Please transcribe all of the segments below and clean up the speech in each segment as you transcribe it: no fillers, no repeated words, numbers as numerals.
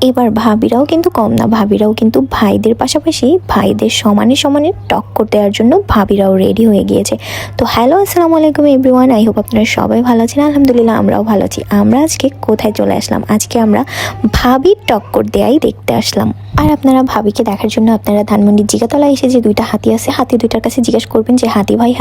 এবার ভাবিরাও কিন্তু কম না, ভাবিরাও কিন্তু ভাইদের পাশাপাশি ভাইদের সমানে সমানে টক্কর দেওয়ার জন্য ভাবিরাও রেডি হয়ে গিয়েছে। তো হ্যালো, আসসালামু আলাইকুম এভরিওয়ান, আই হোপ আপনারা সবাই ভালো আছেন। আলহামদুলিল্লাহ আমরাও ভালো আছি। আমরা আজকে কোথায় চলে আসলাম? আজকে আমরা ভাবির টক্কর দেয়াই দেখতে আসলাম। আর আপনারা ভাবিকে দেখার জন্য আপনারা ধানমন্ডির জিগাতলায় এসে যে দুইটা হাতি আছে, হাতি দুইটার কাছে জিজ্ঞেস করবেন যে হাতি ভাই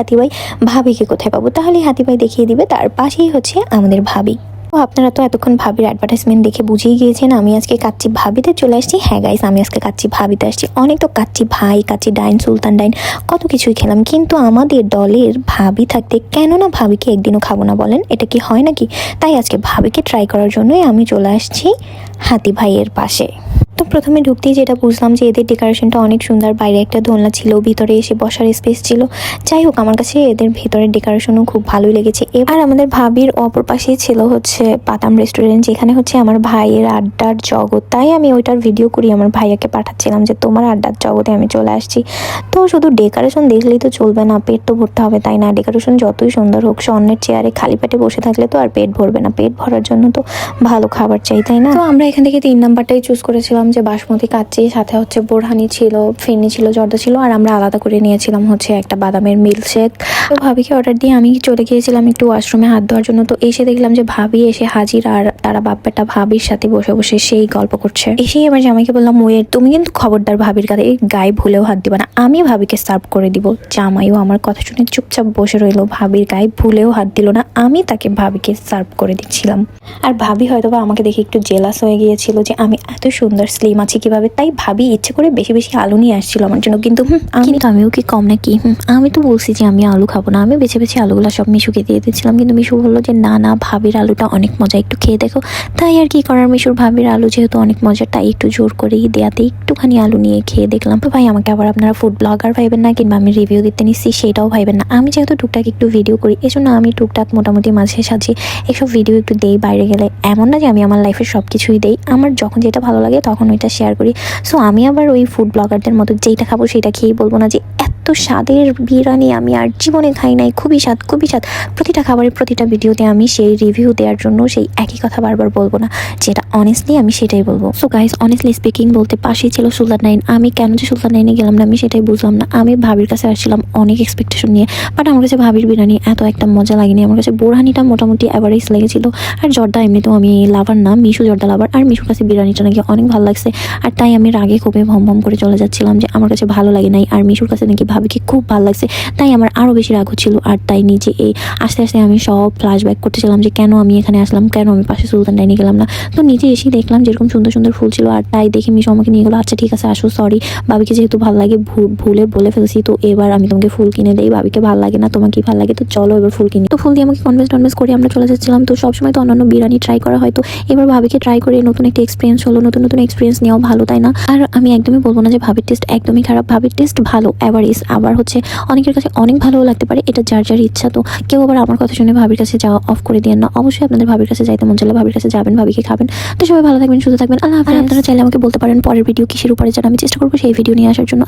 ভাবিকে কোথায় পাবো, তাহলে হাতি ভাই দেখিয়ে দিবে। তার পাশেই হচ্ছে আমাদের ভাবি। তো আপনারা তো এতক্ষণ ভাবির অ্যাডভার্টাইজমেন্ট দেখে বুঝেই গিয়েছেন আমি আজকে কাচ্চি ভাবিতে চলে আসছি। হ্যাঁ গাইস, আমি আজকে কাচ্চি ভাবিতে আসছি। অনেক তো কাচ্চি ভাই, কাচ্চি ডাইন, সুলতান ডাইন, কত কিছুই খেলাম, কিন্তু আমাদের দলের ভাবি থাকতে কেন না ভাবিকে একদিনও খাবো না বলেন? এটা কি হয় নাকি? তাই আজকে ভাবিকে ট্রাই করার জন্যই আমি চলে আসছি হাতি ভাইয়ের পাশে। তো প্রথমে ঢুকতেই যেটা বুঝলাম যে এদের ডেকোরেশনটা অনেক সুন্দর। বাইরে একটা দোলনা ছিল, ভিতরে এসে বসার স্পেস ছিল। যাই হোক, আমার কাছে এদের ভেতরের ডেকোরেশনও খুব ভালোই লেগেছে। এবার আমাদের ভাবির অপর পাশেই ছিল হচ্ছে পাতাম রেস্টুরেন্ট, যেখানে হচ্ছে আমার ভাইয়ের আড্ডার জগৎ। তাই আমি ওইটার ভিডিও করি আমার ভাইয়াকে পাঠাচ্ছিলাম যে তোমার আড্ডার জগতে আমি চলে আসছি। তো শুধু ডেকোরেশন দেখলেই তো চলবে না, পেট তো ভরতে হবে, তাই না? ডেকোরেশন যতই সুন্দর হোক, স্বর্ণের চেয়ারে খালি পেটে বসে থাকলে তো আর পেট ভরবে না। পেট ভরার জন্য তো ভালো খাবার চাই, তাই না? তো আমরা এখান থেকে 3 নাম্বারটাই চুজ করেছিলাম, যে বাসমতি কাচ্চি, সাথে হচ্ছে বোরহানি ছিল, ফিরনি ছিল, জর্দা ছিল, আর আমরা আলাদা করে নিয়েছিলাম হচ্ছে একটা বাদামের মিল্কশেক। তো ভাবিকে অর্ডার দিয়ে আমি চলে গিয়েছিলাম একটু ওয়াশরুমে হাত ধোয়ার জন্য। তো এসে দেখলাম যে ভাবি এসে হাজির, আর তারা বাপ্পাটা ভাবির সাথে বসে বসে সেই গল্প করছে। এসেই এবার জামাইকে বললাম, ওয়েট, তুমি কিন্তু খবরদার ভাবির গায়ে ভুলেও হাত দিবা না, আমি ভাবিকে সার্ভ করে দিব। জামাইও আমার কথা শুনে চুপচাপ বসে রইলো, ভাবির গায়ে ভুলেও হাত দিল না, আমি তাকে ভাবিকে সার্ভ করে দিচ্ছিলাম। আর ভাবি হয়তোবা আমাকে দেখে একটু জেলাস হয়ে গিয়েছিল যে আমি এত সুন্দর স্লিম আছি কিভাবে, তাই ভাবি ইচ্ছে করে বেশি বেশি আলু নিয়ে আসছিল আমার জন্য। কিন্তু আমিও কি কম নাকি? আমি তো বলছি যে আমি আলু খাবো না, আমি বেছে বেছে আলুগুলো সব মিশুকে দিয়ে দিচ্ছিলাম। কিন্তু মিশু বললো যে না না, ভাবির আলুটা অনেক মজা, একটু খেয়ে দেখো। তাই আর কি করার, মিশুর ভাবির আলু যেহেতু অনেক মজা, তাই একটু জোর করেই দেয়াতে একটুখানি আলু নিয়ে খেয়ে দেখলাম। তো ভাই, আমাকে আবার আপনারা ফুড ব্লগার ভাইবেন না, কিংবা আমি রিভিউ দিতে নিচ্ছি সেটাও ভাইবেন না। আমি যেহেতু টুকটাক একটু ভিডিও করি, এজন্য আমি টুকটাক মোটামুটি মাঝে সাঝে এসব ভিডিও একটু দেই বাইরে গেলে। এমন না যে আমি আমার লাইফের সব কিছুই দেই, আমার যখন যেটা ভালো লাগে তখন ওইটা শেয়ার করি। সো আমি আবার ওই ফুড ব্লগারদের মতো যেটা খাবো সেটা খেয়েই বলবো না যে এত স্বাদের বিরিয়ানি আমি আর জীবনে খাই নাই, খুবই স্বাদ, খুবই স্বাদ। প্রতিটা খাবারের প্রতিটা ভিডিওতে আমি সেই রিভিউ দেওয়ার জন্য সেই একই কথা বারবার বলবো না, যেটা অনেস্টলি আমি সেটাই বলবো। সো গাইস, অনেস্টলি স্পিকিং বলতে পাশেই ছিল সুলতান ডাইন। আমি কেন যে সুলতান ডাইনে গেলাম না আমি সেটাই বুঝলাম না। আমি ভাবির কাছে আসছিলাম অনেক এক্সপেকটেশন নিয়ে, বাট আমার কাছে ভাবির বিরিয়ানি এত একটা মজা লাগেনি। আমার কাছে বোরহানিটা মোটামুটি অ্যাভারেজ লেগেছিল, আর জর্দা এমনিতেও আমি লাভার না, মিশু জর্দা লাভার, আর মিশুর কাছে বিরিয়ানিটা নাকি অনেক ভালো লাগছে। আর তাই আমি রাগে খুবই ভম ভম করে চলে যাচ্ছিলাম যে আমার কাছে ভালো লাগে নাই, আর মিশুর কাছে নাকি ভাবিকে খুব ভালো লাগছে। তাই আমার আরও বেশি রাগ হচ্ছিল। আর তাই নিজে এই আস্তে আস্তে আমি সব ফ্ল্যাশব্যাক করতেছিলাম যে কেন আমি এখানে আসলাম, কেন আমি পাশে সুলতান ডাইনে গেলাম না। তো নিজে এসেই দেখলাম যেরকম সুন্দর সুন্দর ফুল ছিল, আর তাই দেখে মিশু আমাকে নিয়ে গেলো, আচ্ছা ঠিক আছে আসো, সরি ভাবিকে যেহেতু ভালো লাগে ভুলে বলে ফেলছি, তো এবার আমি তোমাকে ফুল কিনে দেই, ভাবিকে ভালো লাগে না, তোমাকে ভালো লাগে, তো চলো এবার ফুল কিনি। তো ফুল দিয়ে আমাকে কনভেন্স করে আমরা চলে যাচ্ছিলাম। তো সবসময় তো অন্যান্য বিরিয়ানি ট্রাই করা হয়, তো এবার ভাবিকে ট্রাই করে নতুন একটা এক্সপিরিয়েন্স হলো। নতুন নতুন এক্সপিরিয়েন্স নেওয়াও ভালো, তাই না? আর আমি একদমই বলবো না যে ভাবির টেস্ট একদমই খারাপ, ভাবির টেস্ট ভালো, অ্যাভারেজ। আবার হচ্ছে অনেকের কাছে অনেক ভালোও লাগতে পারে, এটা যার যার ইচ্ছা। তো কেউ আবার আমার কথা শুনে ভাবির কাছে যাওয়া অফ করে দিয়ে না। অবশ্যই আপনাদের ভাবির কাছে যাইতে মন চাইলে ভাবির কাছে যাবেন, ভাবিকে খাবেন। তো সবাই ভালো থাকবেন, সুস্থ থাকবেন, আল্লাহ হাফেজ। আপনারা চাইলে আমাকে বলতে পারেন পরের ভিডিও কিসের উপরে, যেন আমি চেষ্টা করবো সেই ভিডিও নিয়ে আসার জন্য।